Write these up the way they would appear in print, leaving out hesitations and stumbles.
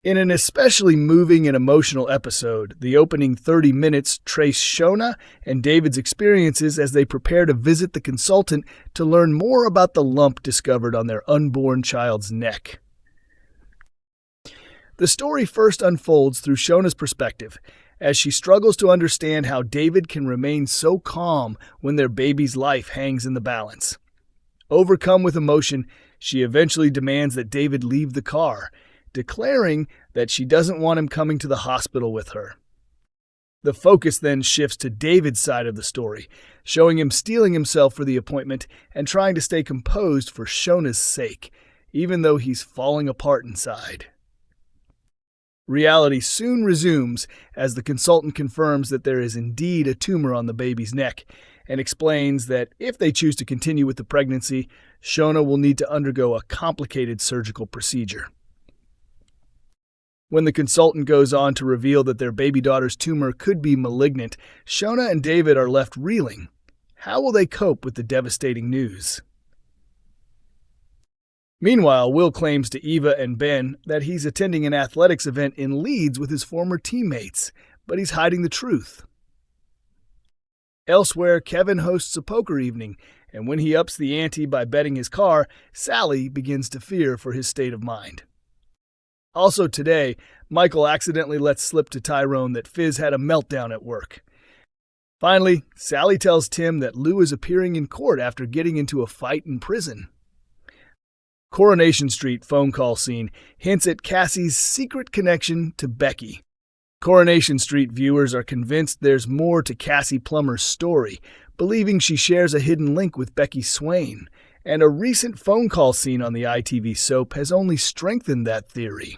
In an especially moving and emotional episode, the opening 30 minutes trace Shona and David's experiences as they prepare to visit the consultant to learn more about the lump discovered on their unborn child's neck. The story first unfolds through Shona's perspective, as she struggles to understand how David can remain so calm when their baby's life hangs in the balance. Overcome with emotion, she eventually demands that David leave the car, declaring that she doesn't want him coming to the hospital with her. The focus then shifts to David's side of the story, showing him steeling himself for the appointment and trying to stay composed for Shona's sake, even though he's falling apart inside. Reality soon resumes as the consultant confirms that there is indeed a tumor on the baby's neck and explains that if they choose to continue with the pregnancy, Shona will need to undergo a complicated surgical procedure. When the consultant goes on to reveal that their baby daughter's tumor could be malignant, Shona and David are left reeling. How will they cope with the devastating news? Meanwhile, Will claims to Eva and Ben that he's attending an athletics event in Leeds with his former teammates, but he's hiding the truth. Elsewhere, Kevin hosts a poker evening, and when he ups the ante by betting his car, Sally begins to fear for his state of mind. Also today, Michael accidentally lets slip to Tyrone that Fizz had a meltdown at work. Finally, Sally tells Tim that Lou is appearing in court after getting into a fight in prison. Coronation Street phone call scene hints at Cassie's secret connection to Becky. Coronation Street viewers are convinced there's more to Cassie Plummer's story, believing she shares a hidden link with Becky Swain, and a recent phone call scene on the ITV soap has only strengthened that theory.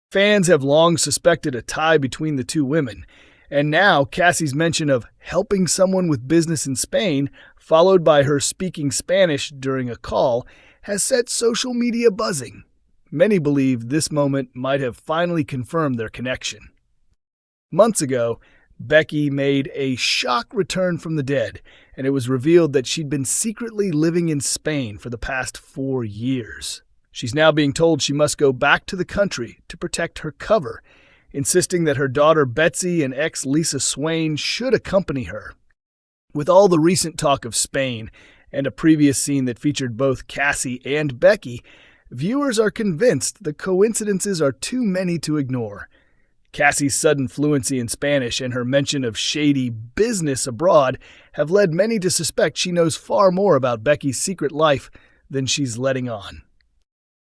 Fans have long suspected a tie between the two women, and now Cassie's mention of helping someone with business in Spain, followed by her speaking Spanish during a call, has set social media buzzing. Many believe this moment might have finally confirmed their connection. Months ago, Becky made a shock return from the dead, and it was revealed that she'd been secretly living in Spain for the past 4 years. She's now being told she must go back to the country to protect her cover, insisting that her daughter Betsy and ex Lisa Swain should accompany her. With all the recent talk of Spain and a previous scene that featured both Cassie and Becky, viewers are convinced the coincidences are too many to ignore. Cassie's sudden fluency in Spanish and her mention of shady business abroad have led many to suspect she knows far more about Becky's secret life than she's letting on.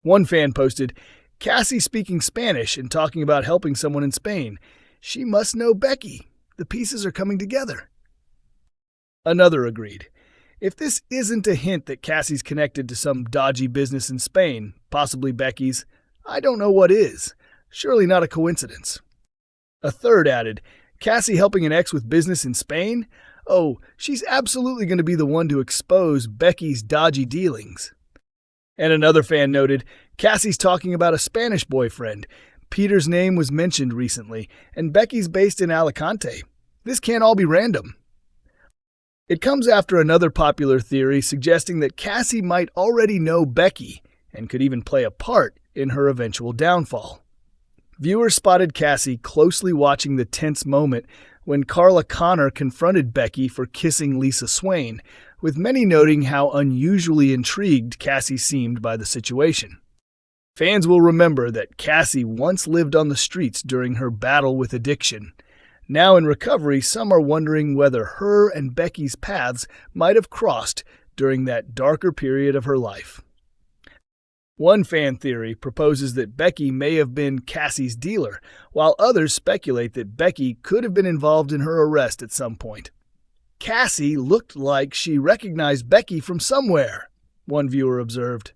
One fan posted, "Cassie speaking Spanish and talking about helping someone in Spain. She must know Becky. The pieces are coming together." Another agreed. If this isn't a hint that Cassie's connected to some dodgy business in Spain, possibly Becky's, I don't know what is. Surely not a coincidence. A third added, "Cassie helping an ex with business in Spain? Oh, she's absolutely going to be the one to expose Becky's dodgy dealings." And another fan noted, "Cassie's talking about a Spanish boyfriend. Peter's name was mentioned recently, and Becky's based in Alicante. This can't all be random." It comes after another popular theory suggesting that Cassie might already know Becky and could even play a part in her eventual downfall. Viewers spotted Cassie closely watching the tense moment when Carla Connor confronted Becky for kissing Lisa Swain, with many noting how unusually intrigued Cassie seemed by the situation. Fans will remember that Cassie once lived on the streets during her battle with addiction. Now in recovery, some are wondering whether her and Becky's paths might have crossed during that darker period of her life. One fan theory proposes that Becky may have been Cassie's dealer, while others speculate that Becky could have been involved in her arrest at some point. "Cassie looked like she recognized Becky from somewhere," one viewer observed.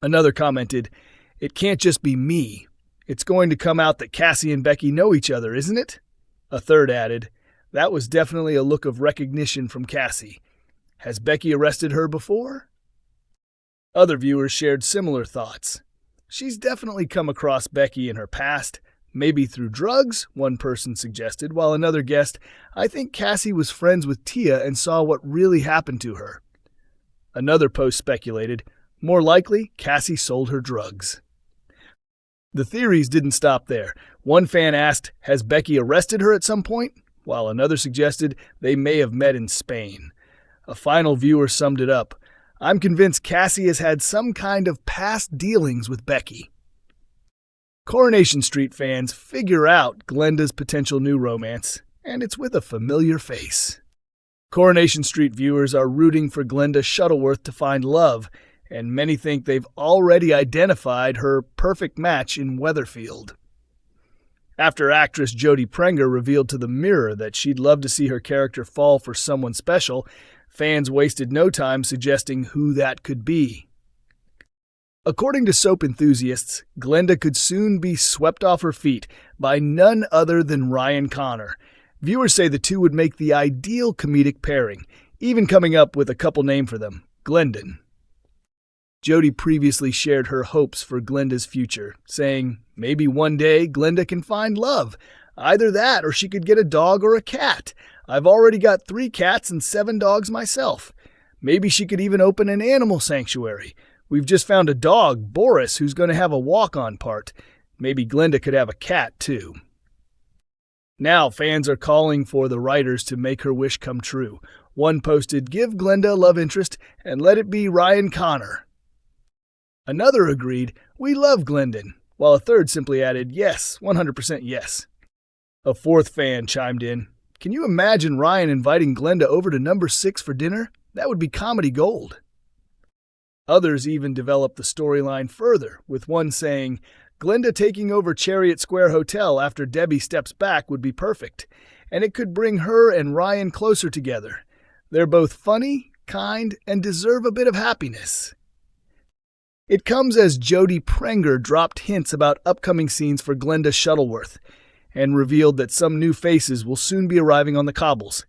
Another commented, "It can't just be me. It's going to come out that Cassie and Becky know each other, isn't it?" A third added, "That was definitely a look of recognition from Cassie. Has Becky arrested her before?" Other viewers shared similar thoughts. "She's definitely come across Becky in her past, maybe through drugs," one person suggested, while another guessed, "I think Cassie was friends with Tia and saw what really happened to her." Another post speculated, "More likely, Cassie sold her drugs." The theories didn't stop there. One fan asked, has Becky arrested her at some point? While another suggested they may have met in Spain. A final viewer summed it up. I'm convinced Cassie has had some kind of past dealings with Becky. Coronation Street fans figure out Glenda's potential new romance, and it's with a familiar face. Coronation Street viewers are rooting for Glenda Shuttleworth to find love, and many think they've already identified her perfect match in Weatherfield. After actress Jodie Prenger revealed to The Mirror that she'd love to see her character fall for someone special, fans wasted no time suggesting who that could be. According to soap enthusiasts, Glenda could soon be swept off her feet by none other than Ryan Connor. Viewers say the two would make the ideal comedic pairing, even coming up with a couple name for them, Glendon. Jodie previously shared her hopes for Glenda's future, saying, maybe one day Glenda can find love. Either that or she could get a dog or a cat. I've already got 3 cats and 7 dogs myself. Maybe she could even open an animal sanctuary. We've just found a dog, Boris, who's going to have a walk-on part. Maybe Glenda could have a cat, too. Now fans are calling for the writers to make her wish come true. One posted, give Glenda a love interest and let it be Ryan Connor. Another agreed, we love Glendon, while a third simply added, yes, 100% yes. A fourth fan chimed in, can you imagine Ryan inviting Glenda over to number 6 for dinner? That would be comedy gold. Others even developed the storyline further, with one saying, Glenda taking over Chariot Square Hotel after Debbie steps back would be perfect, and it could bring her and Ryan closer together. They're both funny, kind, and deserve a bit of happiness. It comes as Jodie Prenger dropped hints about upcoming scenes for Glenda Shuttleworth, and revealed that some new faces will soon be arriving on the cobbles.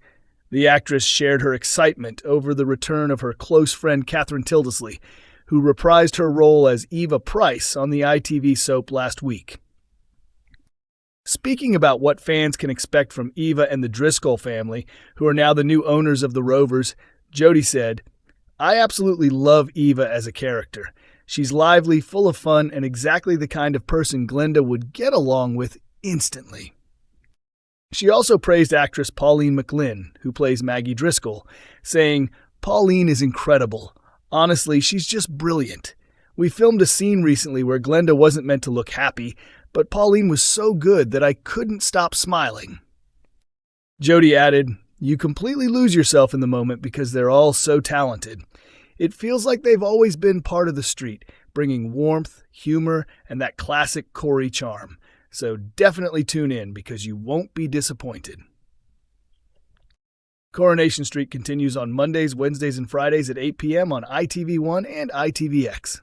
The actress shared her excitement over the return of her close friend Catherine Tildesley, who reprised her role as Eva Price on the ITV soap last week. Speaking about what fans can expect from Eva and the Driscoll family, who are now the new owners of the Rovers, Jodie said, I absolutely love Eva as a character. She's lively, full of fun, and exactly the kind of person Glenda would get along with instantly. She also praised actress Pauline McLynn, who plays Maggie Driscoll, saying, Pauline is incredible. Honestly, she's just brilliant. We filmed a scene recently where Glenda wasn't meant to look happy, but Pauline was so good that I couldn't stop smiling. Jodie added, you completely lose yourself in the moment because they're all so talented. It feels like they've always been part of the street, bringing warmth, humor, and that classic Corey charm. So definitely tune in because you won't be disappointed. Coronation Street continues on Mondays, Wednesdays, and Fridays at 8 p.m. on ITV1 and ITVX.